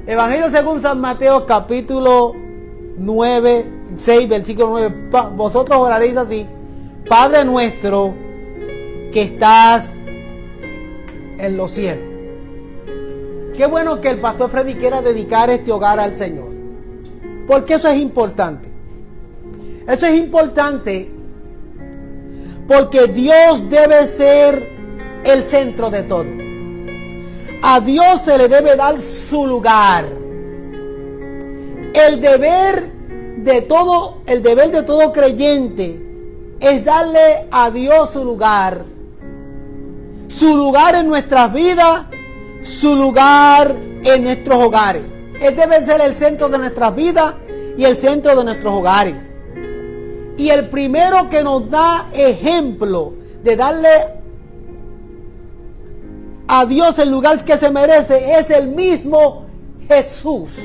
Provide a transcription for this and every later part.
Evangelio según San Mateo, capítulo 6, versículo 9. Vosotros oraréis así: Padre nuestro que estás en los cielos. Qué bueno que el pastor Freddy quiera dedicar este hogar al Señor, porque eso es importante. Eso es importante porque Dios debe ser el centro de todo. A Dios se le debe dar su lugar. El deber de todo creyente es darle a Dios su lugar en nuestras vidas, su lugar en nuestros hogares. Él debe ser el centro de nuestras vidas y el centro de nuestros hogares. Y el primero que nos da ejemplo de darle a Dios el lugar que se merece es el mismo Jesús.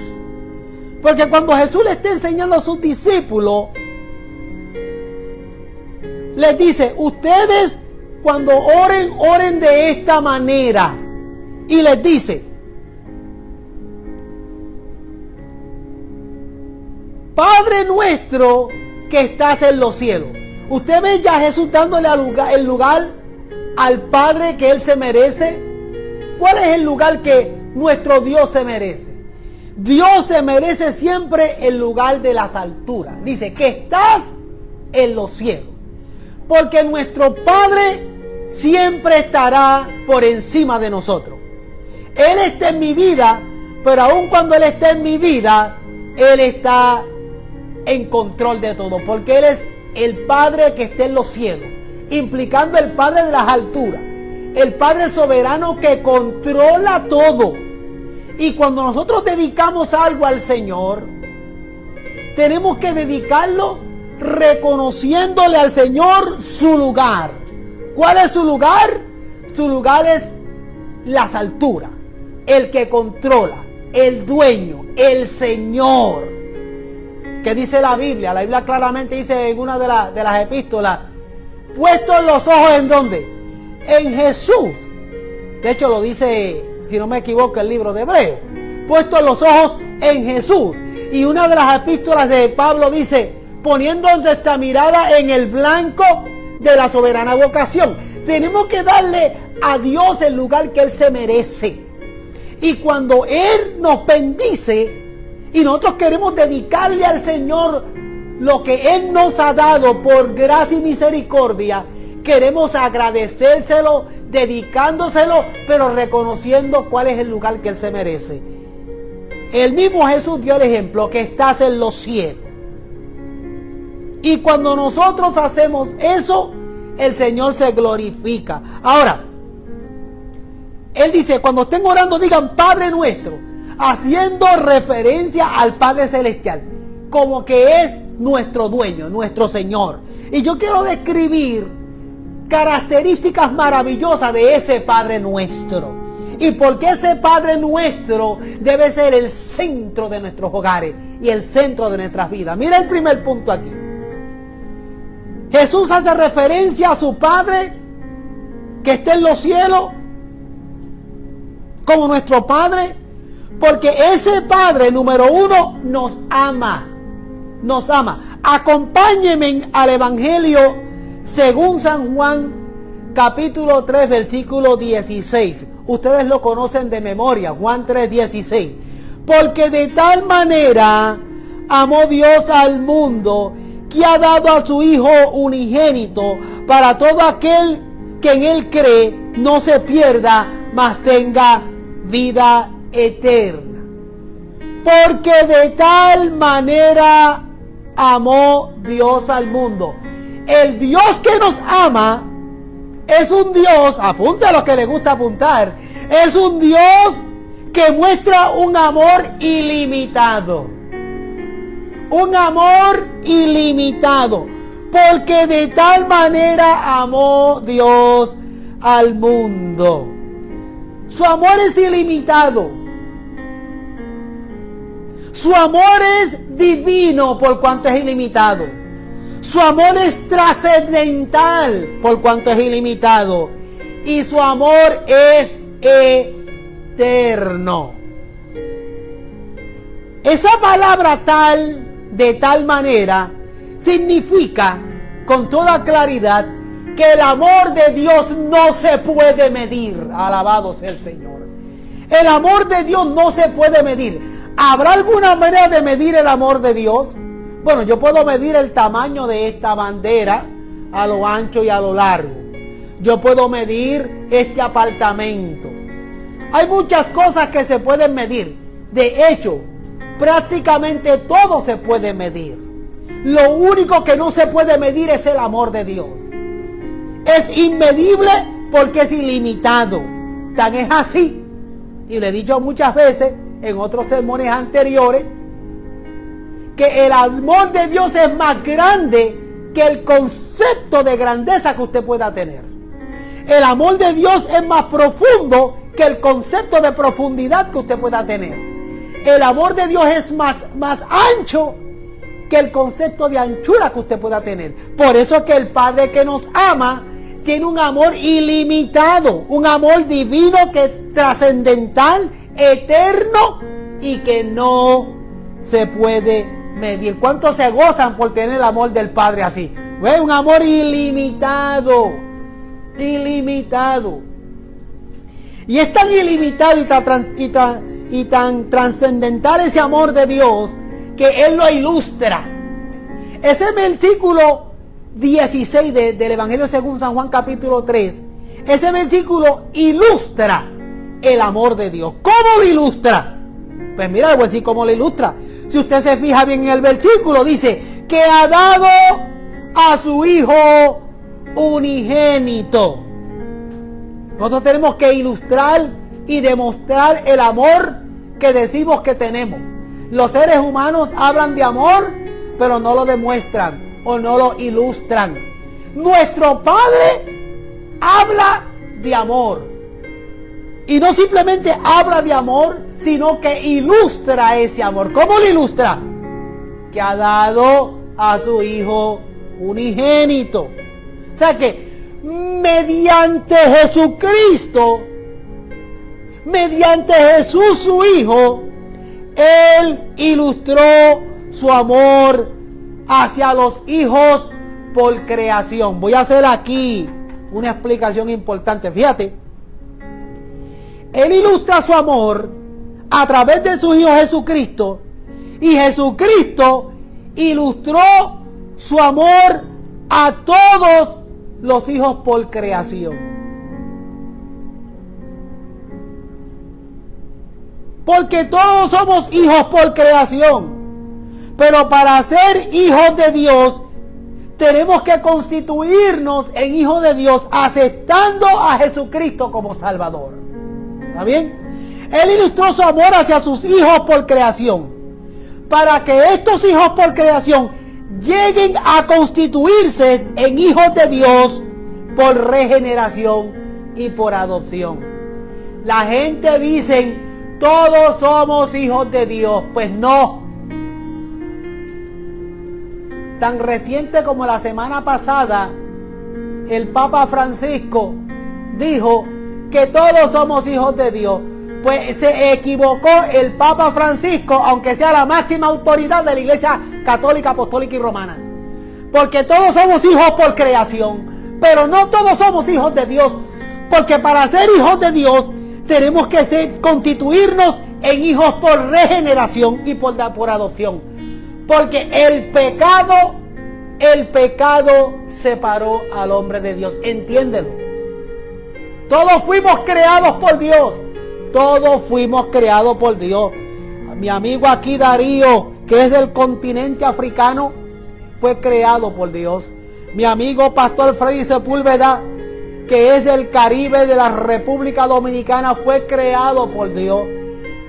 Porque cuando Jesús le está enseñando a sus discípulos, les dice: ustedes cuando oren de esta manera. Y les dice: Padre nuestro que estás en los cielos. Usted ve ya a Jesús dándole el lugar al Padre que Él se merece. ¿Cuál es el lugar que nuestro Dios se merece? Dios se merece siempre el lugar de las alturas. Dice que estás en los cielos. Porque nuestro Padre siempre estará por encima de nosotros. Él está en mi vida, pero aun cuando Él está en mi vida, Él está en control de todo. Porque Él es el Padre que está en los cielos, implicando el Padre de las alturas. El Padre soberano que controla todo. Y cuando nosotros dedicamos algo al Señor, tenemos que dedicarlo reconociéndole al Señor su lugar. ¿Cuál es su lugar? Su lugar es las alturas. El que controla, el dueño, el Señor. ¿Qué dice la Biblia? La Biblia claramente dice en una de las epístolas: puestos los ojos ¿en dónde? En Jesús. De hecho lo dice, si no me equivoco, el libro de Hebreos. Puestos los ojos en Jesús. Y una de las epístolas de Pablo dice: poniendo nuestra mirada en el blanco de la soberana vocación. Tenemos que darle a Dios el lugar que Él se merece. Y cuando Él nos bendice y nosotros queremos dedicarle al Señor lo que Él nos ha dado por gracia y misericordia, queremos agradecérselo, dedicándoselo, pero reconociendo cuál es el lugar que Él se merece. El mismo Jesús dio el ejemplo: que estás en los cielos. Y cuando nosotros hacemos eso, el Señor se glorifica. Ahora, Él dice: cuando estén orando, digan Padre nuestro, haciendo referencia al Padre Celestial, como que es nuestro dueño, nuestro Señor. Y yo quiero describir características maravillosas de ese Padre nuestro. Y porque ese Padre nuestro debe ser el centro de nuestros hogares y el centro de nuestras vidas. Mira el primer punto aquí. Jesús hace referencia a su Padre que está en los cielos como nuestro Padre, porque ese Padre, número uno, nos ama. Nos ama. Acompáñenme al Evangelio según San Juan, capítulo 3, versículo 16. Ustedes lo conocen de memoria, Juan 3, 16. Porque de tal manera amó Dios al mundo, que ha dado a su Hijo unigénito, para todo aquel que en Él cree no se pierda, mas tenga vida eterna. Porque de tal manera amó Dios al mundo. El Dios que nos ama es un Dios, apunta a los que les gusta apuntar, es un Dios que muestra un amor ilimitado. Un amor ilimitado. Porque de tal manera amó Dios al mundo. Su amor es ilimitado. Su amor es divino por cuanto es ilimitado. Su amor es trascendental por cuanto es ilimitado. Y su amor es eterno. Esa palabra tal, de tal manera, significa con toda claridad que el amor de Dios no se puede medir. Alabado sea el Señor. El amor de Dios no se puede medir. ¿Habrá alguna manera de medir el amor de Dios? Bueno, yo puedo medir el tamaño de esta bandera a lo ancho y a lo largo. Yo puedo medir este apartamento. Hay muchas cosas que se pueden medir. De hecho, prácticamente todo se puede medir. Lo único que no se puede medir es el amor de Dios. Es inmedible porque es ilimitado. Tan es así, y le he dicho muchas veces en otros sermones anteriores, que el amor de Dios es más grande que el concepto de grandeza que usted pueda tener. El amor de Dios es más profundo que el concepto de profundidad que usted pueda tener. El amor de Dios es más ancho que el concepto de anchura que usted pueda tener. Por eso es que el Padre que nos ama tiene un amor ilimitado, un amor divino que es trascendental, eterno y que no se puede medir. ¿Cuántos se gozan por tener el amor del Padre así? ¿Ve? Un amor ilimitado, ilimitado. Y es tan ilimitado y tan trascendental ese amor de Dios que Él lo ilustra. Ese versículo 16 del Evangelio según San Juan capítulo 3, ese versículo ilustra el amor de Dios. ¿Cómo lo ilustra? Pues mira, le voy a decir cómo lo ilustra. Si usted se fija bien en el versículo, dice que ha dado a su Hijo unigénito. Nosotros tenemos que ilustrar y demostrar el amor que decimos que tenemos. Los seres humanos hablan de amor, pero no lo demuestran o no lo ilustran. Nuestro Padre habla de amor. Y no simplemente habla de amor, sino que ilustra ese amor. ¿Cómo lo ilustra? Que ha dado a su Hijo unigénito. O sea que mediante Jesucristo, mediante Jesús su Hijo, Él ilustró su amor hacia los hijos por creación. Voy a hacer aquí una explicación importante. Fíjate, Él ilustra su amor a través de su Hijo Jesucristo, y Jesucristo ilustró su amor a todos los hijos por creación. Porque todos somos hijos por creación. Pero para ser hijos de Dios, tenemos que constituirnos en hijos de Dios, aceptando a Jesucristo como Salvador. ¿Está bien? Él ilustró su amor hacia sus hijos por creación, para que estos hijos por creación lleguen a constituirse en hijos de Dios por regeneración y por adopción. La gente dice, todos somos hijos de Dios. Pues no. Tan reciente como la semana pasada, el Papa Francisco dijo que todos somos hijos de Dios. Pues se equivocó el Papa Francisco, aunque sea la máxima autoridad de la Iglesia Católica, Apostólica y Romana. Porque todos somos hijos por creación, pero no todos somos hijos de Dios. Porque para ser hijos de Dios tenemos que constituirnos en hijos por regeneración y por adopción. Porque el pecado separó al hombre de Dios. Entiéndelo. Todos fuimos creados por Dios. Todos fuimos creados por Dios. Mi amigo aquí Darío, que es del continente africano, fue creado por Dios. Mi amigo Pastor Freddy Sepúlveda, que es del Caribe, de la República Dominicana, fue creado por Dios.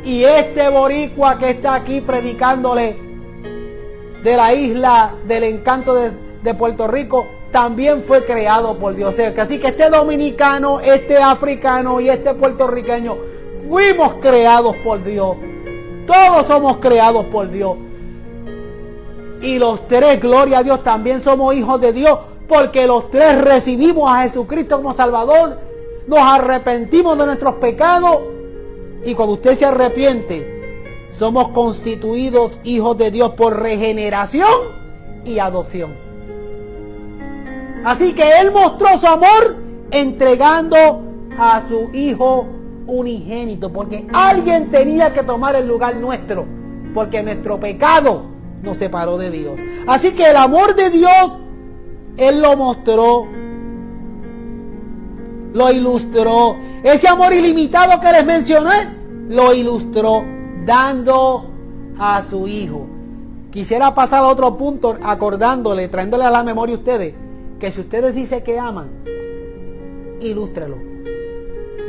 Y este boricua que está aquí predicándole de la isla del encanto de Puerto Rico, también fue creado por Dios. Así que este dominicano, este africano y este puertorriqueño fuimos creados por Dios. Todos somos creados por Dios. Y los tres, gloria a Dios, también somos hijos de Dios, porque los tres recibimos a Jesucristo como Salvador, nos arrepentimos de nuestros pecados, y cuando usted se arrepiente, somos constituidos hijos de Dios por regeneración y adopción. Así que Él mostró su amor entregando a su Hijo unigénito, porque alguien tenía que tomar el lugar nuestro, porque nuestro pecado nos separó de Dios. Así que el amor de Dios, Él lo mostró, lo ilustró. Ese amor ilimitado que les mencioné, lo ilustró dando a su Hijo. Quisiera pasar a otro punto acordándole, trayéndole a la memoria a ustedes, que si ustedes dicen que aman, ilústrelo,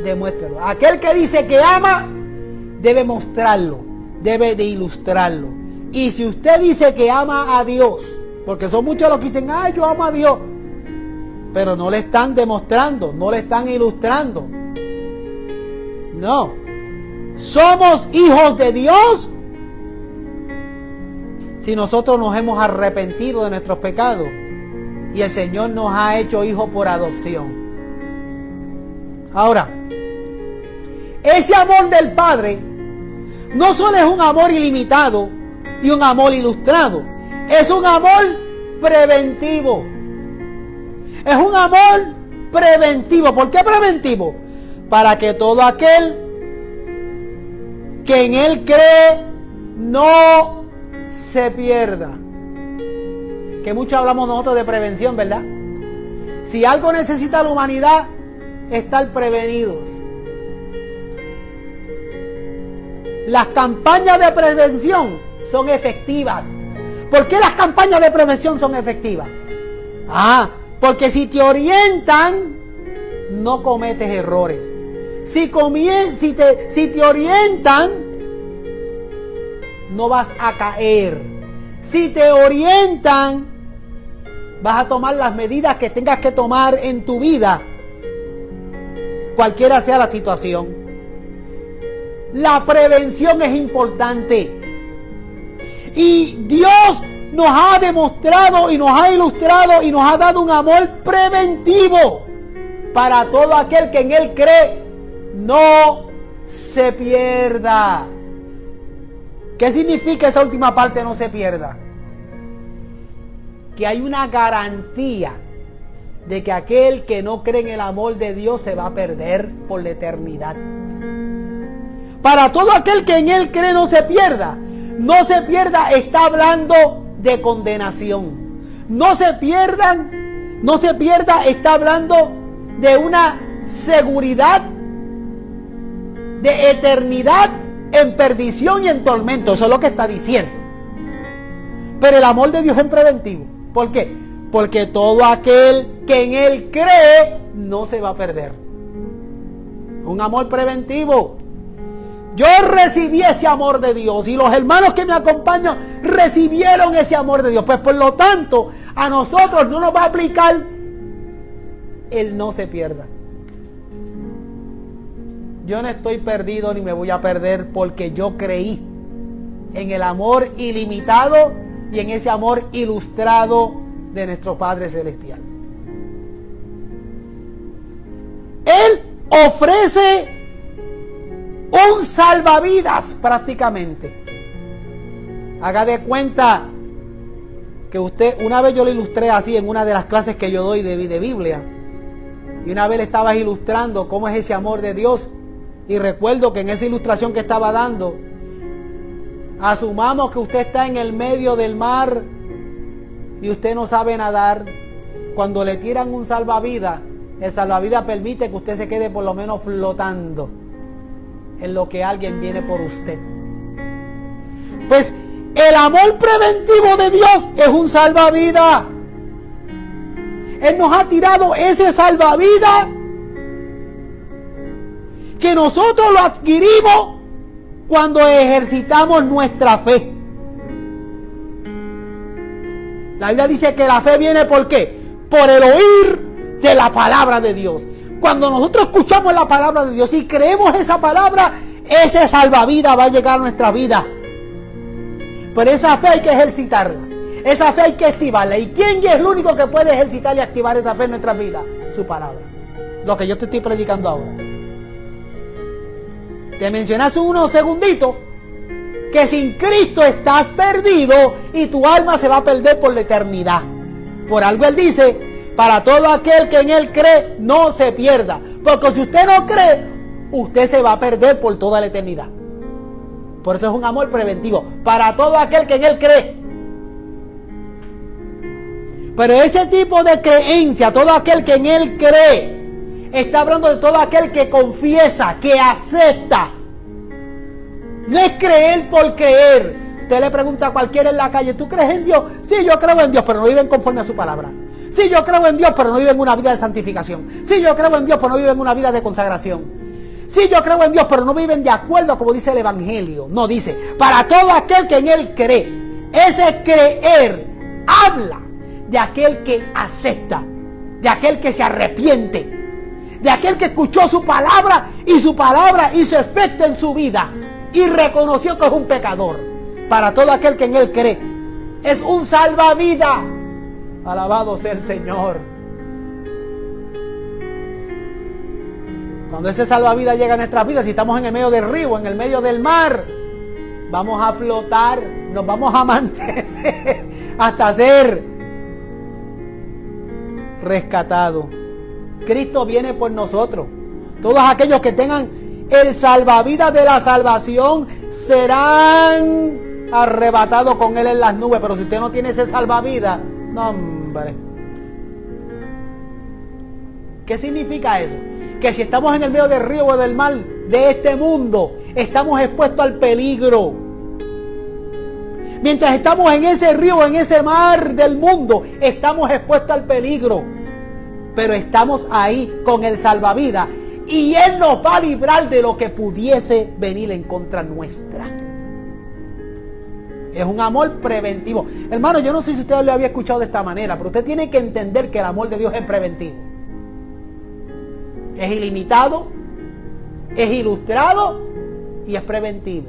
demuéstrelo. Aquel que dice que ama, debe mostrarlo, debe de ilustrarlo. Y si usted dice que ama a Dios, porque son muchos los que dicen, ay, yo amo a Dios, pero no le están demostrando, no le están ilustrando. No, somos hijos de Dios si nosotros nos hemos arrepentido de nuestros pecados y el Señor nos ha hecho hijos por adopción. Ahora, ese amor del Padre no solo es un amor ilimitado y un amor ilustrado, es un amor preventivo. Es un amor preventivo. ¿Por qué preventivo? Para que todo aquel que en Él cree no se pierda. Que mucho hablamos nosotros de prevención, ¿verdad? Si algo necesita la humanidad, estar prevenidos. Las campañas de prevención son efectivas. ¿Por qué las campañas de prevención son efectivas? Porque si te orientan, no cometes errores. Si te orientan, no vas a caer. Si te orientan, vas a tomar las medidas que tengas que tomar en tu vida, cualquiera sea la situación. La prevención es importante. Y Dios nos ha demostrado y nos ha ilustrado y nos ha dado un amor preventivo para todo aquel que en Él cree no se pierda. ¿Qué significa esa última parte, no se pierda? Que hay una garantía de que aquel que no cree en el amor de Dios se va a perder por la eternidad. Para todo aquel que en Él cree no se pierda. No se pierda está hablando de condenación. No se pierda está hablando de una seguridad de eternidad en perdición y en tormento. Eso es lo que está diciendo. Pero el amor de Dios es preventivo. ¿Por qué? Porque todo aquel que en Él cree no se va a perder. Un amor preventivo. Yo recibí ese amor de Dios y los hermanos que me acompañan recibieron ese amor de Dios. Pues por lo tanto, a nosotros no nos va a aplicar el no se pierda. Yo no estoy perdido ni me voy a perder porque yo creí en el amor ilimitado y en ese amor ilustrado de nuestro Padre Celestial. Él ofrece un salvavidas prácticamente. Haga de cuenta que usted, una vez yo lo ilustré así en una de las clases que yo doy de Biblia, y una vez le estaba ilustrando cómo es ese amor de Dios, y recuerdo que en esa ilustración que estaba dando, asumamos que usted está en el medio del mar y usted no sabe nadar. Cuando le tiran un salvavidas, el salvavidas permite que usted se quede por lo menos flotando en lo que alguien viene por usted. Pues el amor preventivo de Dios es un salvavidas. Él nos ha tirado ese salvavidas que nosotros lo adquirimos cuando ejercitamos nuestra fe. La Biblia dice que la fe viene ¿por qué? Por el oír de la palabra de Dios. Cuando nosotros escuchamos la palabra de Dios y creemos esa palabra, ese salvavidas va a llegar a nuestra vida. Pero esa fe hay que ejercitarla. Esa fe hay que activarla. ¿Y quién es el único que puede ejercitar y activar esa fe en nuestras vidas? Su palabra. Lo que yo te estoy predicando ahora. Te mencioné hace unos segunditos que sin Cristo estás perdido y tu alma se va a perder por la eternidad. Por algo Él dice, para todo aquel que en Él cree, no se pierda. Porque si usted no cree, usted se va a perder por toda la eternidad. Por eso es un amor preventivo, para todo aquel que en Él cree. Pero ese tipo de creencia, todo aquel que en Él cree, está hablando de todo aquel que confiesa, que acepta. No es creer por creer. Usted le pregunta a cualquiera en la calle, ¿tú crees en Dios? Sí, yo creo en Dios, pero no viven conforme a su palabra. Sí, yo creo en Dios, pero no viven una vida de santificación. Sí, yo creo en Dios, pero no viven una vida de consagración. Sí, yo creo en Dios, pero no viven de acuerdo a como dice el Evangelio. No, dice, para todo aquel que en Él cree. Ese creer habla de aquel que acepta, de aquel que se arrepiente, de aquel que escuchó su palabra y su palabra hizo efecto en su vida y reconoció que es un pecador. Para todo aquel que en Él cree, es un salvavidas. Alabado sea el Señor. Cuando ese salvavidas llega a nuestras vidas, si estamos en el medio del río, en el medio del mar, vamos a flotar, nos vamos a mantener hasta ser rescatados. Cristo viene por nosotros. Todos aquellos que tengan el salvavidas de la salvación serán arrebatados con Él en las nubes. Pero si usted no tiene ese salvavidas, no, hombre. ¿Qué significa eso? Que si estamos en el medio del río o del mar de este mundo, estamos expuestos al peligro. Mientras estamos en ese río, en ese mar del mundo, estamos expuestos al peligro. Pero estamos ahí con el salvavidas y Él nos va a librar de lo que pudiese venir en contra nuestra. Es un amor preventivo. Hermano, yo no sé si usted lo había escuchado de esta manera, pero usted tiene que entender que el amor de Dios es preventivo. Es ilimitado, es ilustrado y es preventivo.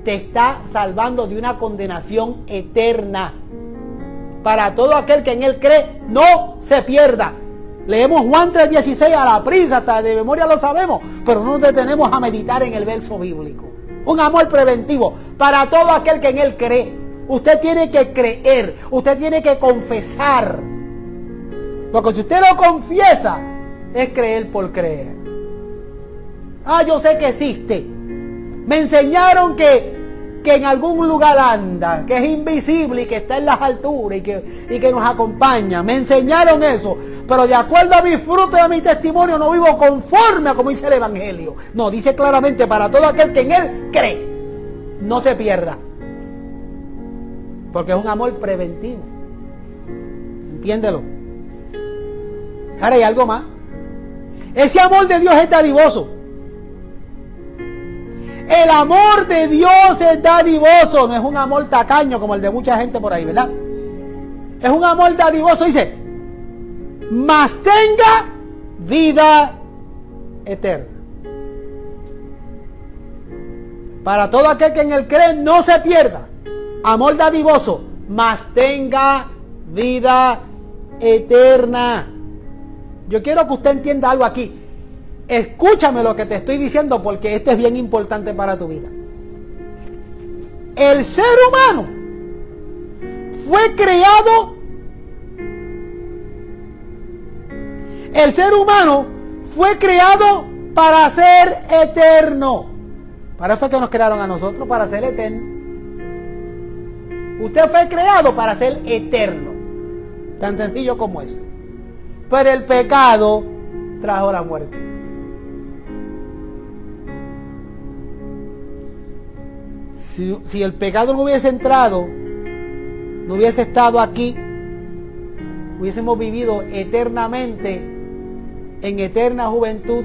Te está salvando de una condenación eterna. Para todo aquel que en Él cree, no se pierda. Leemos Juan 3:16 a la prisa, hasta de memoria lo sabemos, pero no nos detenemos a meditar en el verso bíblico. Un amor preventivo para todo aquel que en Él cree. Usted tiene que creer, usted tiene que confesar. Porque si usted no confiesa, es creer por creer. Ah, yo sé que existe. Me enseñaron que en algún lugar anda, que es invisible y que está en las alturas y que nos acompaña. Me enseñaron eso. Pero de acuerdo a mi fruto y a mi testimonio, no vivo conforme a como dice el Evangelio. No, dice claramente, para todo aquel que en Él cree, no se pierda. Porque es un amor preventivo. Entiéndelo. Ahora hay algo más. Ese amor de Dios es dadivoso. El amor de Dios es dadivoso. No es un amor tacaño como el de mucha gente por ahí, ¿verdad? Es un amor dadivoso. Dice, mas tenga vida eterna. Para todo aquel que en Él cree, no se pierda. Amor dadivoso, mas tenga vida eterna. Yo quiero que usted entienda algo aquí. Escúchame lo que te estoy diciendo, porque esto es bien importante para tu vida. El ser humano fue creado. El ser humano fue creado para ser eterno. Para eso fue que nos crearon a nosotros, para ser eterno. Usted fue creado para ser eterno. Tan sencillo como eso. Pero el pecado trajo la muerte. Si el pecado no hubiese entrado, no hubiese estado aquí, hubiésemos vivido eternamente, en eterna juventud,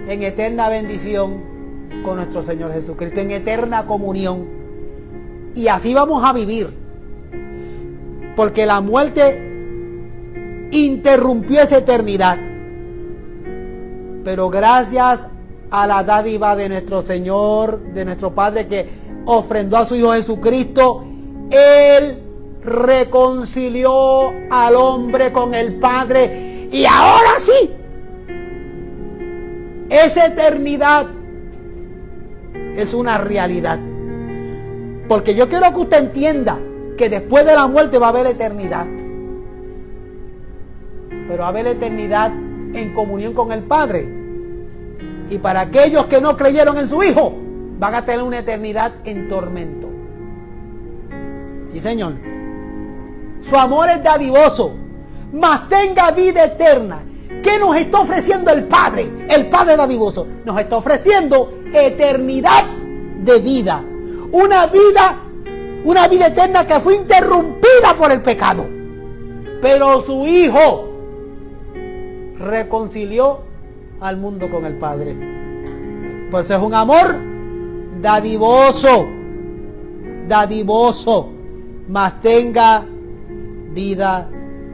en eterna bendición con nuestro Señor Jesucristo, en eterna comunión. Y así vamos a vivir. Porque la muerte interrumpió esa eternidad. Pero gracias a la dádiva de nuestro Señor, de nuestro Padre, que ofrendó a su Hijo Jesucristo, Él reconcilió al hombre con el Padre. Y ahora sí, esa eternidad es una realidad. Porque yo quiero que usted entienda que después de la muerte va a haber eternidad. Pero va a haber eternidad en comunión con el Padre. Y para aquellos que no creyeron en su Hijo, van a tener una eternidad en tormento. Sí, Señor. Su amor es dadivoso, mas tenga vida eterna. ¿Qué nos está ofreciendo el Padre? El Padre dadivoso nos está ofreciendo eternidad de vida. Una vida eterna que fue interrumpida por el pecado. Pero su Hijo reconcilió al mundo con el Padre. Pues es un amor dadivoso, mas tenga vida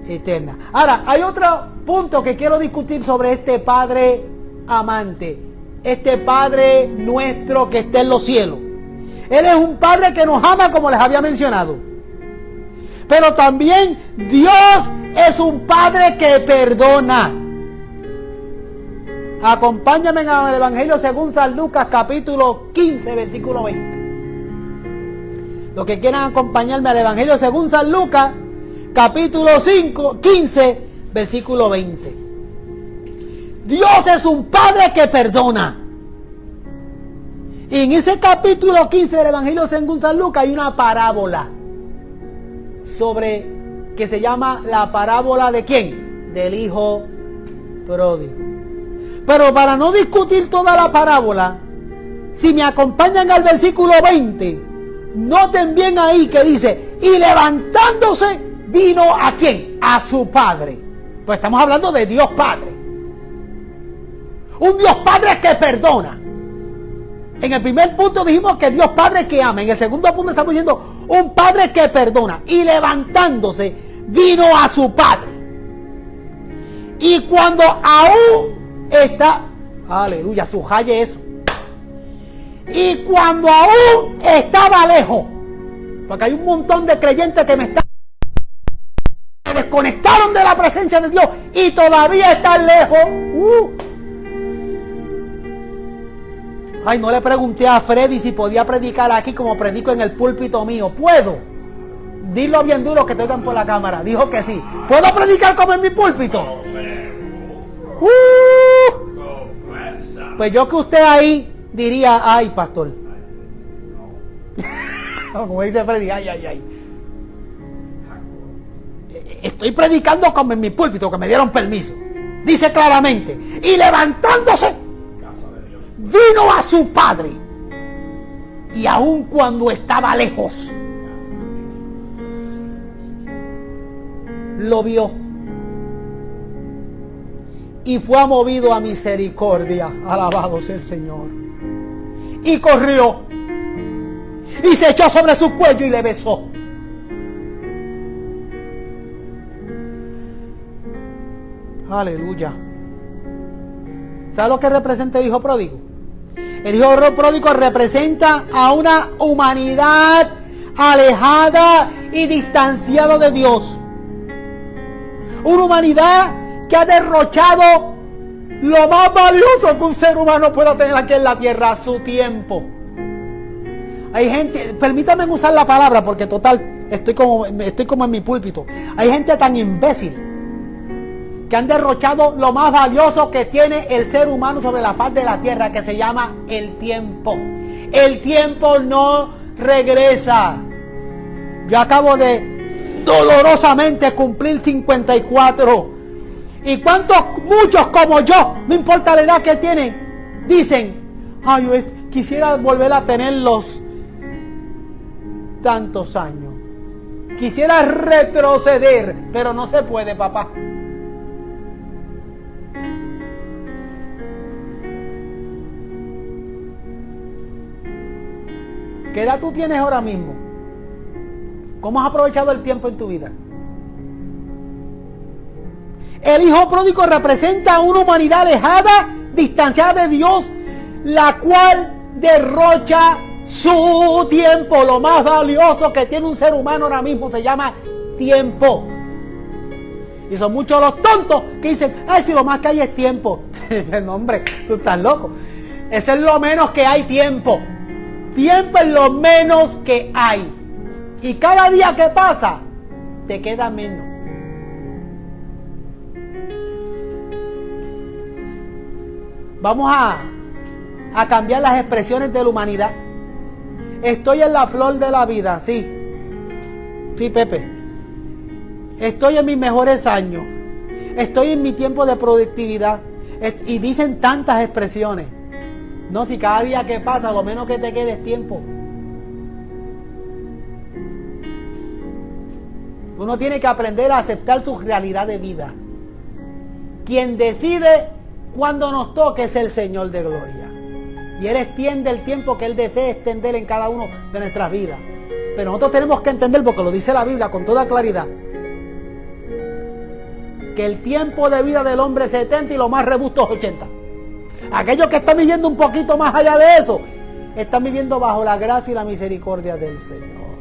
eterna. Ahora, hay otro punto que quiero discutir sobre este Padre amante, este Padre nuestro que está en los cielos. Él es un Padre que nos ama, como les había mencionado. Pero también Dios es un Padre que perdona. Acompáñame en el Evangelio según San Lucas, capítulo 15, versículo 20. Los que quieran acompañarme al Evangelio según San Lucas, capítulo 15, versículo 20. Dios es un Padre que perdona. Y en ese capítulo 15 del Evangelio según San Lucas hay una parábola que se llama la parábola ¿de quién? Del hijo pródigo. Pero para no discutir toda la parábola, si me acompañan al versículo 20, noten bien ahí que dice, y levantándose vino ¿a quién? A su padre. Pues estamos hablando de Dios Padre. Un Dios Padre que perdona. En el primer punto dijimos que Dios Padre que ama. En el segundo punto estamos diciendo un Padre que perdona. Y levantándose vino a su padre. Y cuando aún está, aleluya, subraye eso. Y cuando aún estaba lejos, porque hay un montón de creyentes que me desconectaron de la presencia de Dios y todavía están lejos. Ay, no le pregunté a Freddy si podía predicar aquí como predico en el púlpito mío. ¿Puedo? Dilo bien duro que te oigan por la cámara. Dijo que sí. ¿Puedo predicar como en mi púlpito? Pues yo que usted ahí diría, ay, pastor. Como dice Freddy, ay. Estoy predicando como en mi púlpito, que me dieron permiso. Dice claramente, y levantándose, vino a su padre. Y aun cuando estaba lejos, lo vio. Y fue movido a misericordia. Alabado sea el Señor. Y corrió. Y se echó sobre su cuello y le besó. Aleluya. ¿Sabe lo que representa el hijo pródigo? El hijo pródigo representa a una humanidad alejada y distanciada de Dios. Una humanidad que ha derrochado lo más valioso que un ser humano pueda tener aquí en la tierra, su tiempo. Hay gente, permítanme usar la palabra porque total, estoy como en mi púlpito. Hay gente tan imbécil que han derrochado lo más valioso que tiene el ser humano sobre la faz de la tierra, que se llama el tiempo. El tiempo no regresa. Yo acabo de dolorosamente cumplir 54. Y muchos como yo, no importa la edad que tienen, dicen, ay, yo quisiera volver a tener los tantos años. Quisiera retroceder, pero no se puede, papá. ¿Qué edad tú tienes ahora mismo? ¿Cómo has aprovechado el tiempo en tu vida? El hijo pródigo representa una humanidad alejada, distanciada de Dios, la cual derrocha su tiempo. Lo más valioso que tiene un ser humano ahora mismo se llama tiempo. Y son muchos los tontos que dicen, ay, si lo más que hay es tiempo. No, hombre, tú estás loco. Ese es lo menos que hay, tiempo. Tiempo es lo menos que hay. Y cada día que pasa, te queda menos. Vamos a cambiar las expresiones de la humanidad. Estoy en la flor de la vida, sí. Sí, Pepe. Estoy en mis mejores años. Estoy en mi tiempo de productividad. Y dicen tantas expresiones. No, si cada día que pasa, lo menos que te quede es tiempo. Uno tiene que aprender a aceptar su realidad de vida. Quien decide cuándo nos toque es el Señor de gloria. Y Él extiende el tiempo que Él desee extender en cada uno de nuestras vidas. Pero nosotros tenemos que entender, porque lo dice la Biblia con toda claridad, que el tiempo de vida del hombre es 70 y lo más robusto es 80. Aquellos que están viviendo un poquito más allá de eso, están viviendo bajo la gracia y la misericordia del Señor.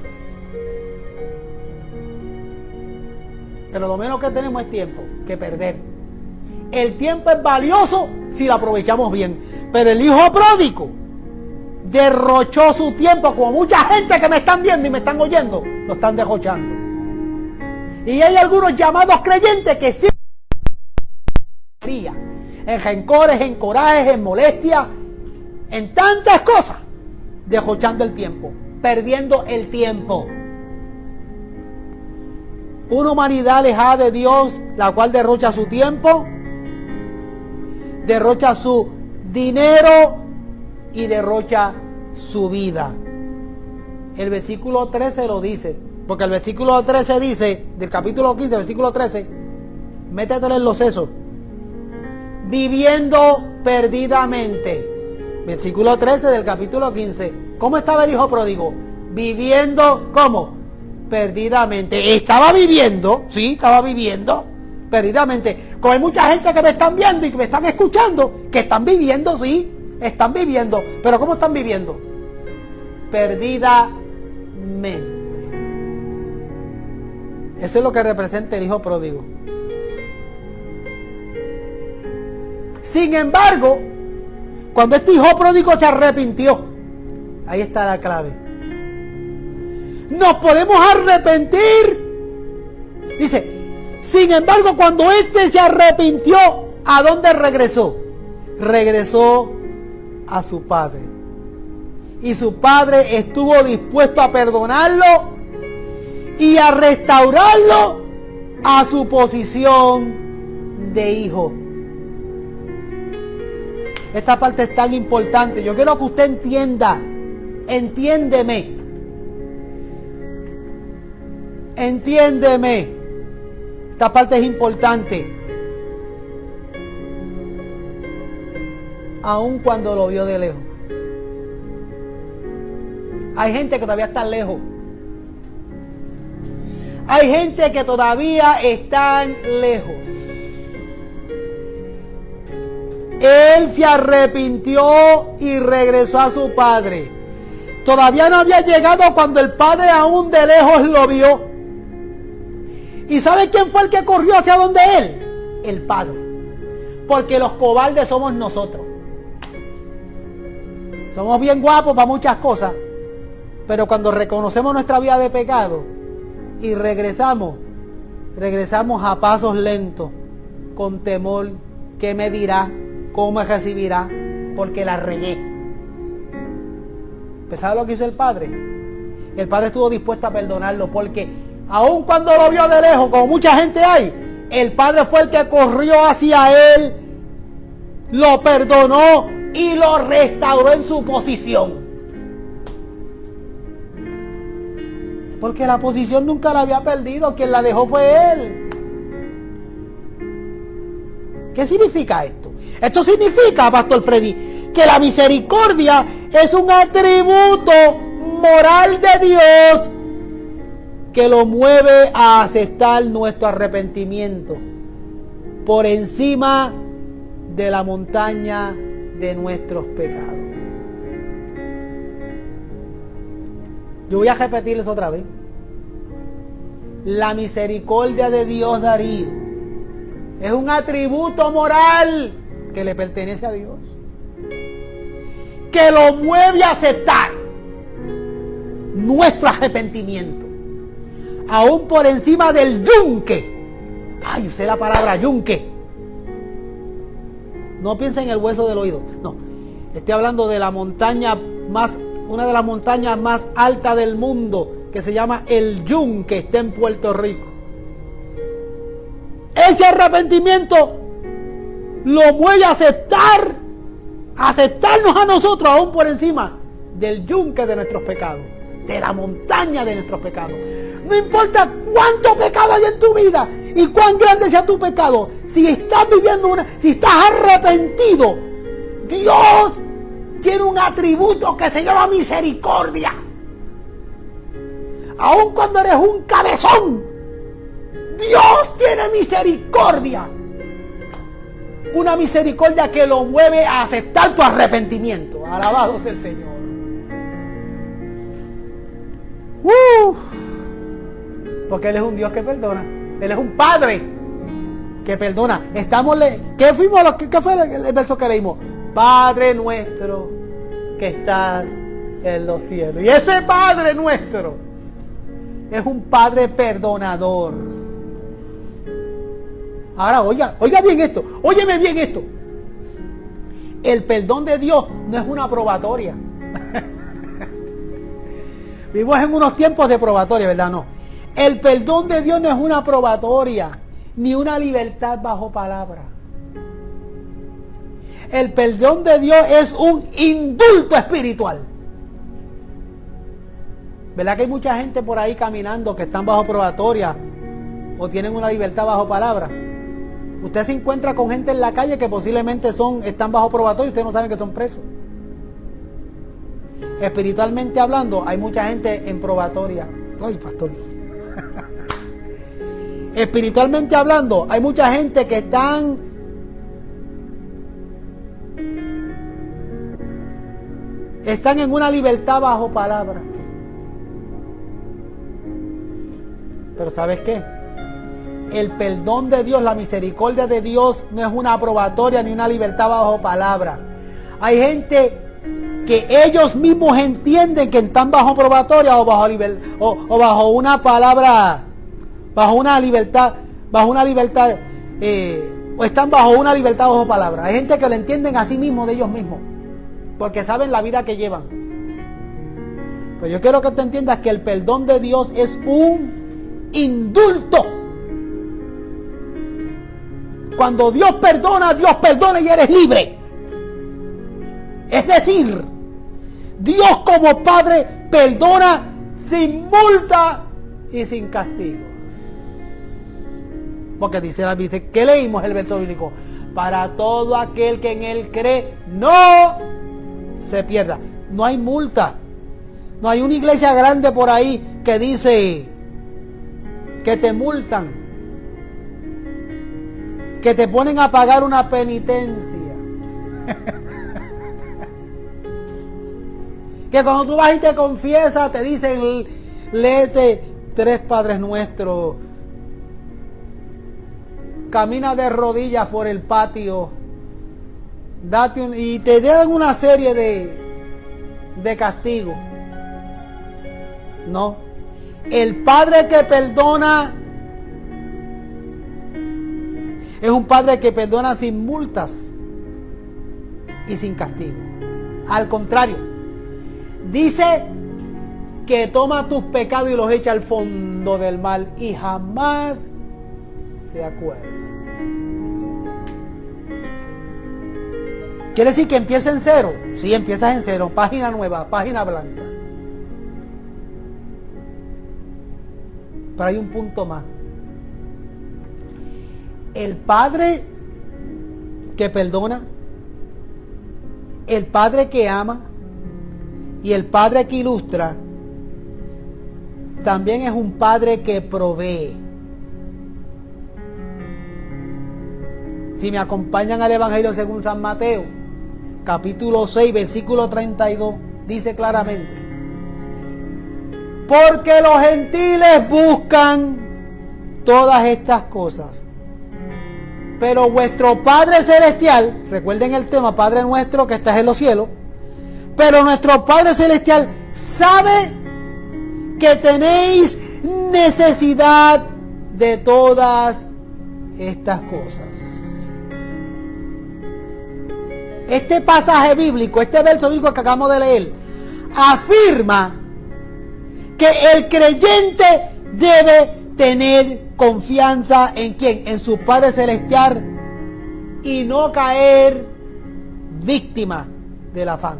Pero lo menos que tenemos es tiempo que perder. El tiempo es valioso si lo aprovechamos bien. Pero el hijo pródigo derrochó su tiempo, como mucha gente que me están viendo y me están oyendo, lo están derrochando. Y hay algunos llamados creyentes que sí, en rencores, en corajes, en molestias, en tantas cosas, derrochando el tiempo, perdiendo el tiempo. Una humanidad alejada de Dios, la cual derrocha su tiempo, derrocha su dinero y derrocha su vida. El versículo 13 lo dice, porque el versículo 13 dice, del capítulo 15, versículo 13, métetelo en los sesos, viviendo perdidamente. Versículo 13 del capítulo 15. ¿Cómo estaba el hijo pródigo? Viviendo, ¿cómo? Perdidamente. Estaba viviendo, sí, estaba viviendo perdidamente. Como hay mucha gente que me están viendo y que me están escuchando, que están viviendo, sí, están viviendo. Pero ¿cómo están viviendo? Perdidamente. Eso es lo que representa el hijo pródigo. Sin embargo, cuando este hijo pródigo se arrepintió, ahí está la clave. Nos podemos arrepentir. Dice, sin embargo, cuando este se arrepintió, ¿a dónde regresó? Regresó a su padre. Y su padre estuvo dispuesto a perdonarlo y a restaurarlo a su posición de hijo. Esta parte es tan importante. Yo quiero que usted entienda. Entiéndeme. Entiéndeme. Esta parte es importante. Aun cuando lo vio de lejos. Hay gente que todavía está lejos. Hay gente que todavía están lejos. Él se arrepintió y regresó a su padre. Todavía no había llegado cuando el padre aún de lejos lo vio. ¿Y sabe quién fue el que corrió hacia donde él? El padre. Porque los cobardes somos nosotros. Somos bien guapos para muchas cosas, pero cuando reconocemos nuestra vida de pecado y regresamos a pasos lentos, con temor. ¿Qué me dirá? ¿Cómo me recibirá? Porque la regué. ¿Sabe lo que hizo el padre? El padre estuvo dispuesto a perdonarlo, porque aun cuando lo vio de lejos, como mucha gente hay, el padre fue el que corrió hacia él, lo perdonó y lo restauró en su posición. Porque la posición nunca la había perdido, quien la dejó fue él. ¿Qué significa esto? Esto significa, Pastor Freddy, que la misericordia es un atributo moral de Dios que lo mueve a aceptar nuestro arrepentimiento por encima de la montaña de nuestros pecados. Yo voy a repetirles otra vez. La misericordia de Dios, Darío, es un atributo moral que le pertenece a Dios, que lo mueve a aceptar nuestro arrepentimiento. Aún por encima del yunque. Ay, usé la palabra yunque. No piensa en el hueso del oído. No, estoy hablando de la montaña más, una de las montañas más altas del mundo, que se llama el Yunque, está en Puerto Rico. Ese arrepentimiento lo mueve a aceptarnos a nosotros aún por encima del yunque de nuestros pecados, de la montaña de nuestros pecados. No importa cuánto pecado hay en tu vida y cuán grande sea tu pecado, si estás si estás arrepentido, Dios tiene un atributo que se llama misericordia. Aun cuando eres un cabezón, Dios tiene misericordia. Una misericordia que lo mueve a aceptar tu arrepentimiento. Alabado sea el Señor. Porque Él es un Dios que perdona. Él es un Padre que perdona. ¿Qué fue el verso que leímos? Padre nuestro que estás en los cielos. Y ese Padre nuestro es un Padre perdonador. Ahora oiga bien esto. Óyeme bien esto. El perdón de Dios no es una probatoria. Vivimos en unos tiempos de probatoria, ¿verdad? No. El perdón de Dios no es una probatoria, ni una libertad bajo palabra. El perdón de Dios es un indulto espiritual. ¿Verdad que hay mucha gente por ahí caminando que están bajo probatoria o tienen una libertad bajo palabra? Usted se encuentra con gente en la calle que posiblemente están bajo probatoria y usted no sabe que son presos. Espiritualmente hablando, hay mucha gente en probatoria. Ay, pastor. Espiritualmente hablando, hay mucha gente que están en una libertad bajo palabra. Pero ¿sabes qué? El perdón de Dios, la misericordia de Dios no es una probatoria ni una libertad bajo palabra. Hay gente que ellos mismos entienden que están bajo probatoria o bajo una palabra, bajo una libertad, o están bajo una libertad bajo palabra. Hay gente que lo entienden a sí mismos de ellos mismos, porque saben la vida que llevan. Pero yo quiero que tú entiendas que el perdón de Dios es un indulto. Cuando Dios perdona y eres libre. Es decir, Dios como Padre perdona sin multa y sin castigo. Porque dice, ¿qué leímos el verso bíblico? Para todo aquel que en Él cree, no se pierda. No hay multa. No hay una iglesia grande por ahí que dice que te multan, que te ponen a pagar una penitencia. Que cuando tú vas y te confiesas, te dicen, léete 3 Padres Nuestros, camina de rodillas por el patio, y te dan una serie de castigos. No, el Padre que perdona es un Padre que perdona sin multas y sin castigo. Al contrario, dice que toma tus pecados y los echa al fondo del mar y jamás se acuerda. ¿Quiere decir que empieza en cero? Sí, empiezas en cero, página nueva, página blanca. Pero hay un punto más. El Padre que perdona, el Padre que ama y el Padre que ilustra, también es un Padre que provee. Si me acompañan al Evangelio según San Mateo, capítulo 6, versículo 32, dice claramente: porque los gentiles buscan todas estas cosas, pero vuestro Padre Celestial, recuerden el tema, Padre nuestro que estás en los cielos, pero nuestro Padre Celestial sabe porque tenéis necesidad de todas estas cosas. Este pasaje bíblico, este verso bíblico que acabamos de leer, afirma que el creyente debe tener confianza en ¿quién? En su Padre Celestial y no caer víctima del afán.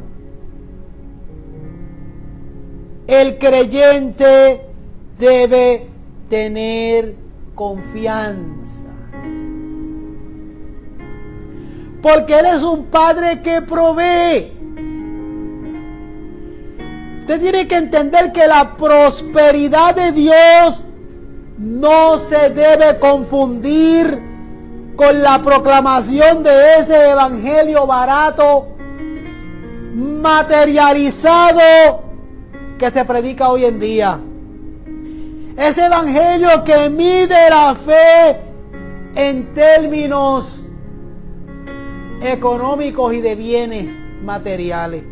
El creyente debe tener confianza. Porque Él es un Padre que provee. Usted tiene que entender que la prosperidad de Dios no se debe confundir con la proclamación de ese evangelio barato, materializado, que se predica hoy en día. Ese evangelio que mide la fe en términos económicos y de bienes materiales.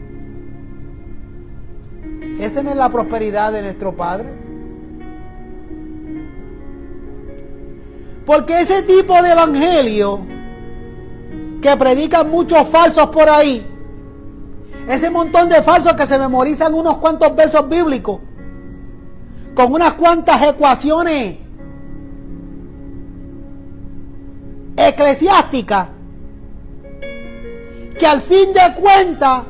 Esa no es la prosperidad de nuestro Padre. Porque ese tipo de evangelio que predican muchos falsos por ahí, ese montón de falsos que se memorizan unos cuantos versos bíblicos con unas cuantas ecuaciones eclesiásticas, que al fin de cuentas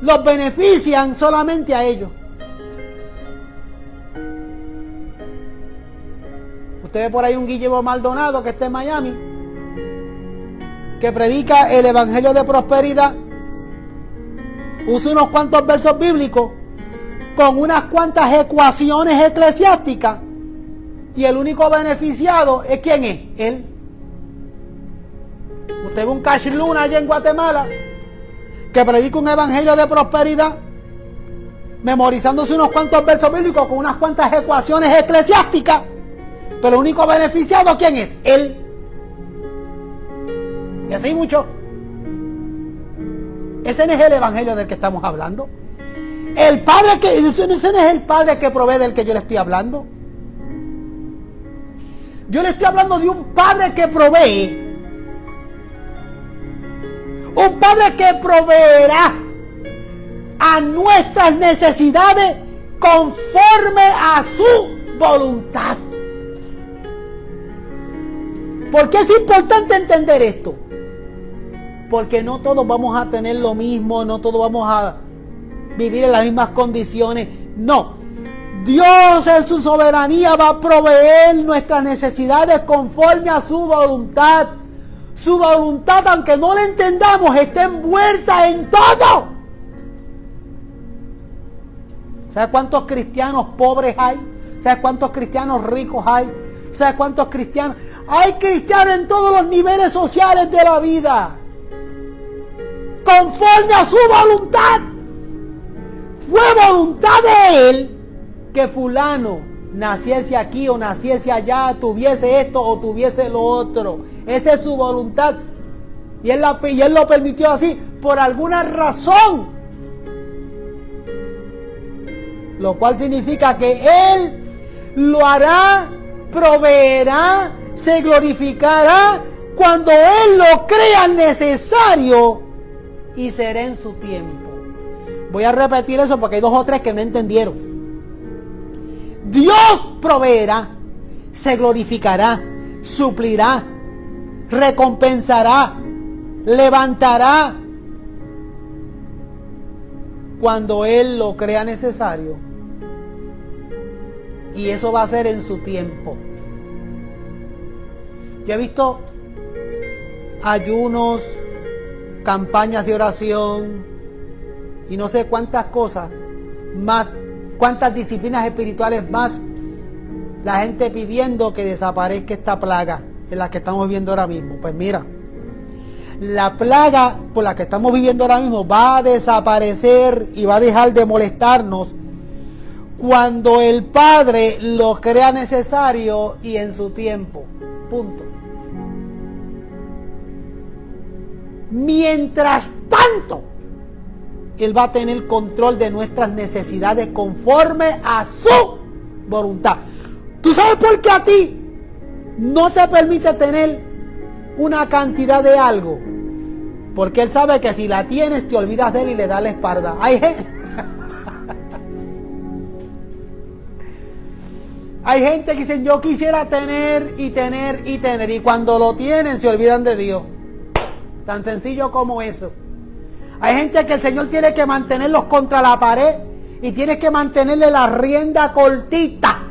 los benefician solamente a ellos. Usted ve por ahí un Guillermo Maldonado que está en Miami, que predica el evangelio de prosperidad, usa unos cuantos versos bíblicos con unas cuantas ecuaciones eclesiásticas, y el único beneficiado es ¿quién es? Él. Usted ve un Cash Luna allá en Guatemala que predica un evangelio de prosperidad, memorizándose unos cuantos versos bíblicos con unas cuantas ecuaciones eclesiásticas, pero el único beneficiado ¿quién es? Él. Y así mucho. Ese no es el evangelio del que estamos hablando. El Padre que, ese no es el Padre que provee del que yo le estoy hablando. Yo le estoy hablando de un Padre que provee. Un Padre que proveerá a nuestras necesidades conforme a su voluntad. ¿Por qué es importante entender esto? Porque no todos vamos a tener lo mismo, no todos vamos a vivir en las mismas condiciones. No. Dios en su soberanía va a proveer nuestras necesidades conforme a su voluntad. Su voluntad, aunque no la entendamos, está envuelta en todo. ¿Sabes cuántos cristianos pobres hay? ¿Sabes cuántos cristianos ricos hay? ¿Sabes cuántos cristianos? Hay cristianos en todos los niveles sociales de la vida, conforme a su voluntad. Fue voluntad de Él que fulano naciese aquí o naciese allá, tuviese esto o tuviese lo otro. Esa es su voluntad. Y Él lo permitió así por alguna razón. Lo cual significa que Él lo hará, proveerá, se glorificará cuando Él lo crea necesario y será en su tiempo. Voy a repetir eso porque hay dos o tres que no entendieron. Dios proveerá, se glorificará, suplirá, recompensará, levantará cuando Él lo crea necesario, y eso va a ser en su tiempo. Yo he visto ayunos, campañas de oración y no sé cuántas cosas más, cuántas disciplinas espirituales más, la gente pidiendo que desaparezca esta plaga en la que estamos viviendo ahora mismo. Pues mira, la plaga por la que estamos viviendo ahora mismo va a desaparecer y va a dejar de molestarnos cuando el Padre lo crea necesario y en su tiempo. Punto. Mientras tanto, Él va a tener control de nuestras necesidades conforme a su voluntad. ¿Tú sabes por qué a ti no te permite tener una cantidad de algo? Porque Él sabe que si la tienes, te olvidas de Él y le das la espalda. Hay gente que dice, yo quisiera tener y tener y tener. Y cuando lo tienen, se olvidan de Dios. Tan sencillo como eso. Hay gente que el Señor tiene que mantenerlos contra la pared y tienes que mantenerle la rienda cortita.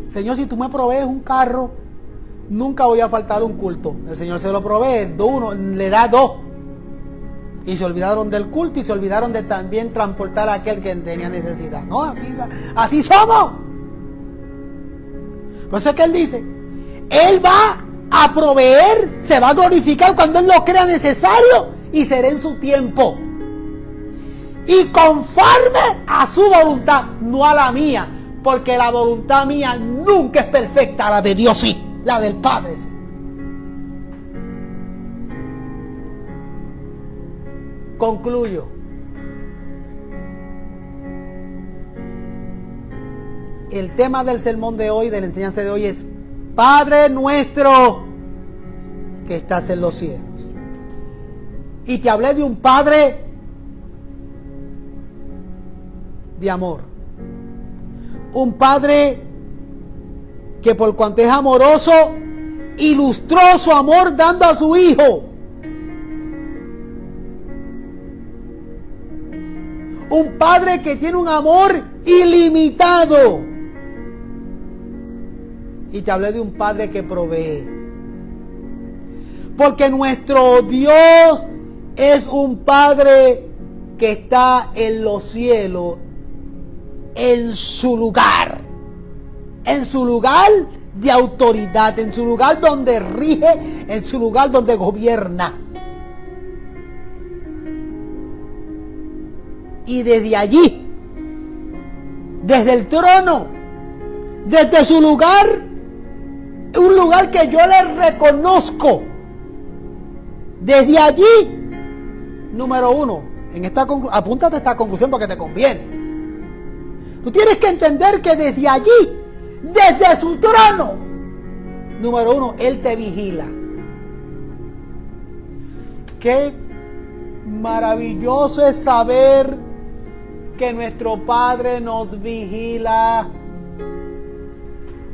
Señor, si tú me provees un carro, nunca voy a faltar un culto. El Señor se lo provee, uno le da dos. Y se olvidaron del culto y se olvidaron de también transportar a aquel que tenía necesidad. No, así somos. Por eso es que Él dice, Él va a proveer, se va a glorificar cuando Él lo crea necesario y será en su tiempo. Y conforme a su voluntad, no a la mía. Porque la voluntad mía nunca es perfecta, la de Dios sí, la del Padre sí. Concluyo. El tema del sermón de hoy, de la enseñanza de hoy es Padre nuestro que estás en los cielos. Y te hablé de un Padre de amor. Un Padre que por cuanto es amoroso, ilustró su amor dando a su Hijo. Un Padre que tiene un amor ilimitado. Y te hablé de un Padre que provee. Porque nuestro Dios es un Padre que está en los cielos, en su lugar de autoridad, en su lugar donde rige, en su lugar donde gobierna. Y desde allí, desde el trono, desde su lugar, un lugar que yo le reconozco, desde allí, número uno, apúntate a esta conclusión porque te conviene. Tú tienes que entender que desde allí, desde su trono, número uno, Él te vigila. Qué maravilloso es saber que nuestro Padre nos vigila.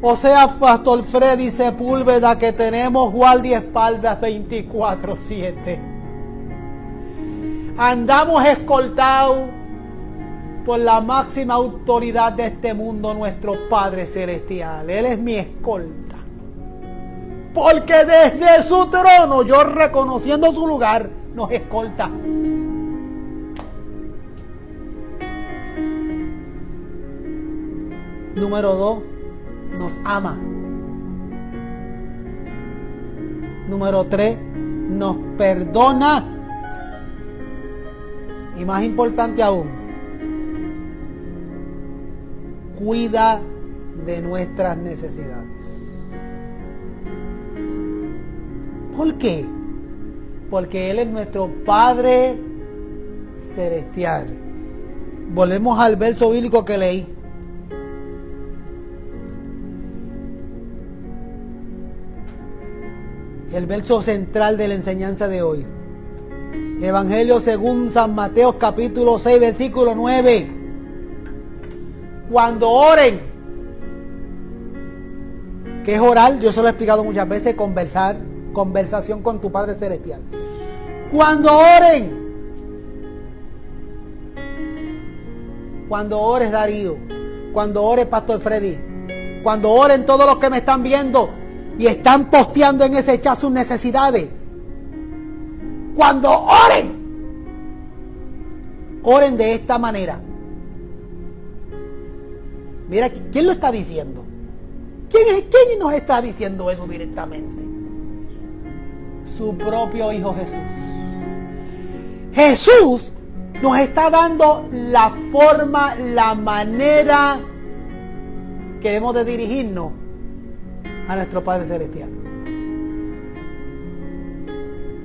O sea, Pastor Freddy Sepúlveda, que tenemos guardaespaldas 24/7. Andamos escoltados por la máxima autoridad de este mundo, nuestro Padre Celestial. Él es mi escolta. Porque desde su trono, yo reconociendo su lugar, nos escolta. Número 2, nos ama. Número 3, nos perdona. Y más importante aún, cuida de nuestras necesidades. ¿Por qué? Porque Él es nuestro Padre Celestial. Volvemos al verso bíblico que leí. El verso central de la enseñanza de hoy. Evangelio según San Mateo capítulo 6 versículo 9. Cuando oren, ¿qué es orar? Yo se lo he explicado muchas veces, conversación con tu Padre Celestial. Cuando ores Darío, cuando ores Pastor Freddy, cuando oren todos los que me están viendo y están posteando en ese chat sus necesidades, cuando oren de esta manera. Mira, ¿quién lo está diciendo? ¿Quién nos está diciendo eso directamente? Su propio Hijo Jesús. Jesús nos está dando la forma, la manera que debemos de dirigirnos a nuestro Padre Celestial.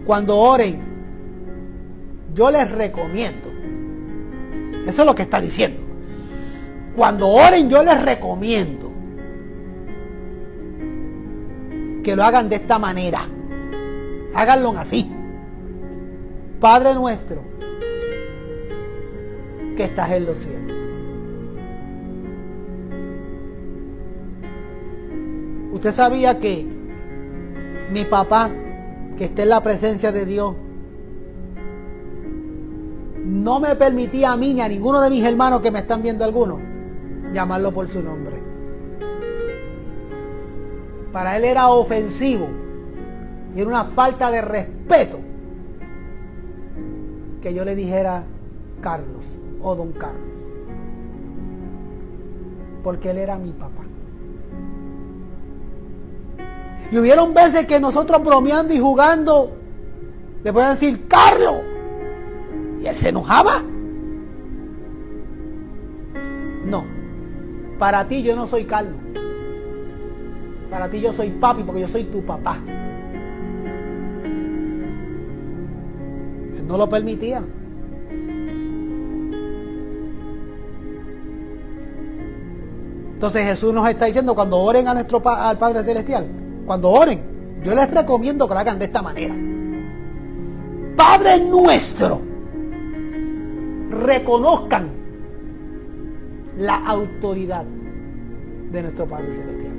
Cuando oren, yo les recomiendo Eso es lo que está diciendo. Cuando oren, yo les recomiendo que lo hagan de esta manera. Háganlo así. Padre nuestro, que estás en los cielos. Usted sabía que mi papá, que está en la presencia de Dios, no me permitía a mí ni a ninguno de mis hermanos que me están viendo algunos llamarlo por su nombre. Para él era ofensivo y era una falta de respeto que yo le dijera Carlos o don Carlos, porque él era mi papá. Y hubieron veces que nosotros bromeando y jugando le podían decir Carlos, y él se enojaba. No, para ti yo no soy Carlos, para ti yo soy papi, porque yo soy tu papá. Él no lo permitía. Entonces Jesús nos está diciendo, cuando oren a al Padre Celestial, cuando oren, yo les recomiendo que lo hagan de esta manera. Padre nuestro, reconozcan la autoridad de nuestro Padre Celestial.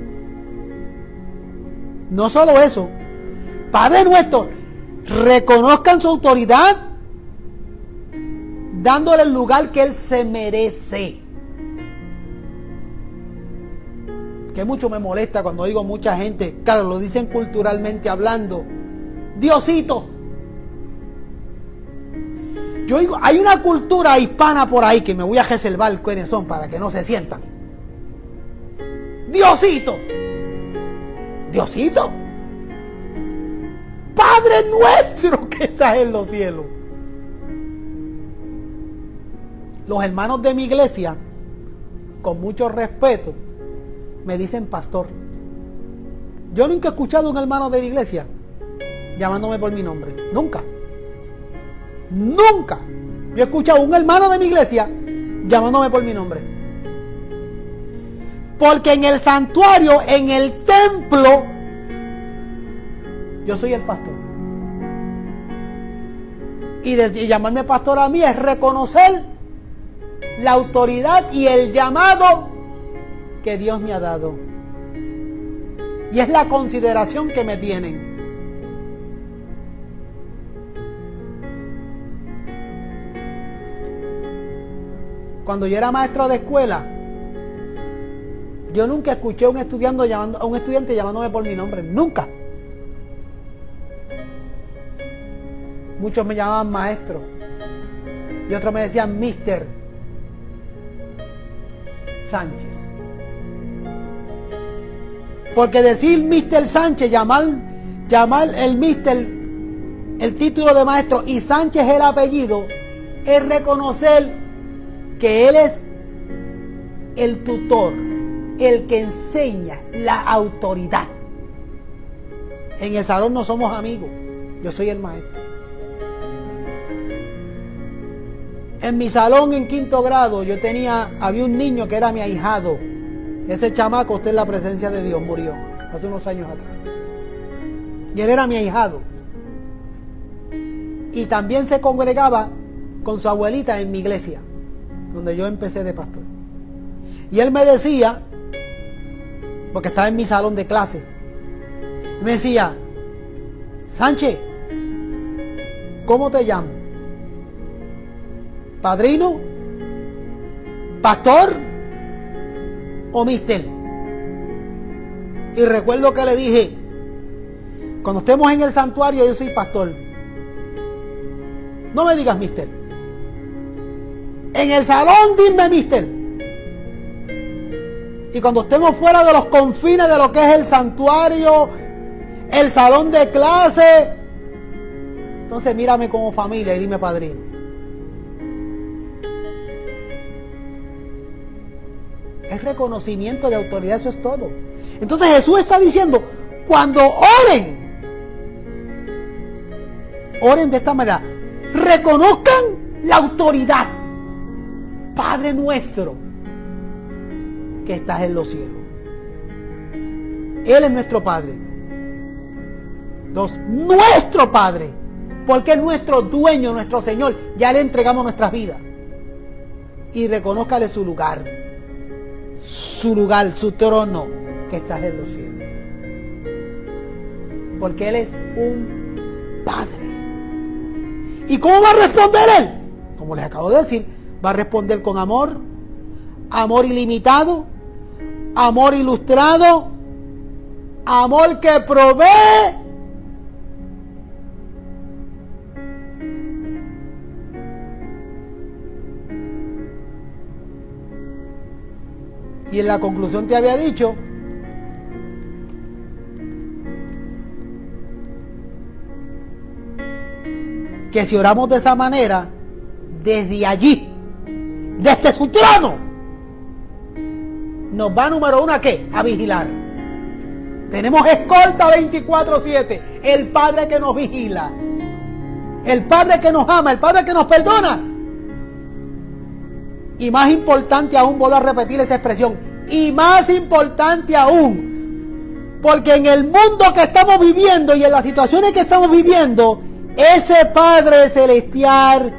No solo eso, Padre nuestro, reconozcan su autoridad dándole el lugar que Él se merece. Que mucho me molesta cuando oigo mucha gente, claro, lo dicen culturalmente hablando, Diosito. Yo digo, hay una cultura hispana por ahí que me voy a reservar quiénes son para que no se sientan. Diosito. Diosito. Padre nuestro que estás en los cielos. Los hermanos de mi iglesia, con mucho respeto, me dicen pastor. Yo nunca he escuchado a un hermano de la iglesia llamándome por mi nombre. Nunca. Nunca. Yo he escuchado a un hermano de mi iglesia llamándome por mi nombre. Porque en el santuario, en el templo, yo soy el pastor. Y llamarme pastor a mí es reconocer la autoridad y el llamado que Dios me ha dado. Y es la consideración que me tienen. Cuando yo era maestro de escuela, yo nunca escuché a un estudiante llamándome por mi nombre. Nunca. Muchos me llamaban maestro y otros me decían Mister Sánchez. Porque decir Mister Sánchez, llamar el Mister el título de maestro y Sánchez el apellido, es reconocer que él es el tutor, el que enseña, la autoridad. En el salón no somos amigos, yo soy el maestro. En mi salón en quinto grado había un niño que era mi ahijado. Ese chamaco, usted en la presencia de Dios, murió hace unos años atrás. Y él era mi ahijado. Y también se congregaba con su abuelita en mi iglesia, donde yo empecé de pastor. Y él me decía, porque estaba en mi salón de clase, me decía, Sánchez, ¿cómo te llamo? ¿Padrino? ¿Pastor? ¿O mister? Y recuerdo que le dije, cuando estemos en el santuario yo soy pastor. No me digas mister. En el salón dime mister. Y cuando estemos fuera de los confines de lo que es el santuario, el salón de clase, entonces mírame como familia y dime padrino. Es reconocimiento de autoridad, eso es todo. Entonces Jesús está diciendo, cuando oren de esta manera, reconozcan la autoridad Padre nuestro que estás en los cielos. Él es nuestro Padre. 2, nuestro Padre, porque es nuestro dueño, nuestro Señor. Ya le entregamos nuestras vidas. Y reconózcale su lugar, su trono, que estás en los cielos. Porque Él es un Padre. ¿Y cómo va a responder Él? Como les acabo de decir, va a responder con amor, amor ilimitado, amor ilustrado, amor que provee. Y en la conclusión te había dicho que si oramos de esa manera, desde allí, desde su trono, nos va, número 1, ¿a qué? A vigilar. Tenemos escolta 24/7. El Padre que nos vigila, el Padre que nos ama, el Padre que nos perdona. Y más importante aún, vuelvo a repetir esa expresión, y más importante aún, porque en el mundo que estamos viviendo y en las situaciones que estamos viviendo, ese Padre celestial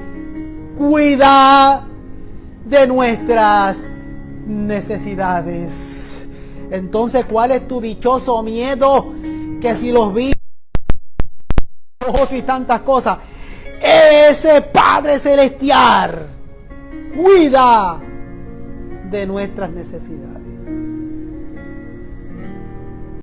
cuida de nuestras necesidades. Entonces, ¿cuál es tu dichoso miedo? Que si los vi y tantas cosas, ese Padre celestial cuida de nuestras necesidades.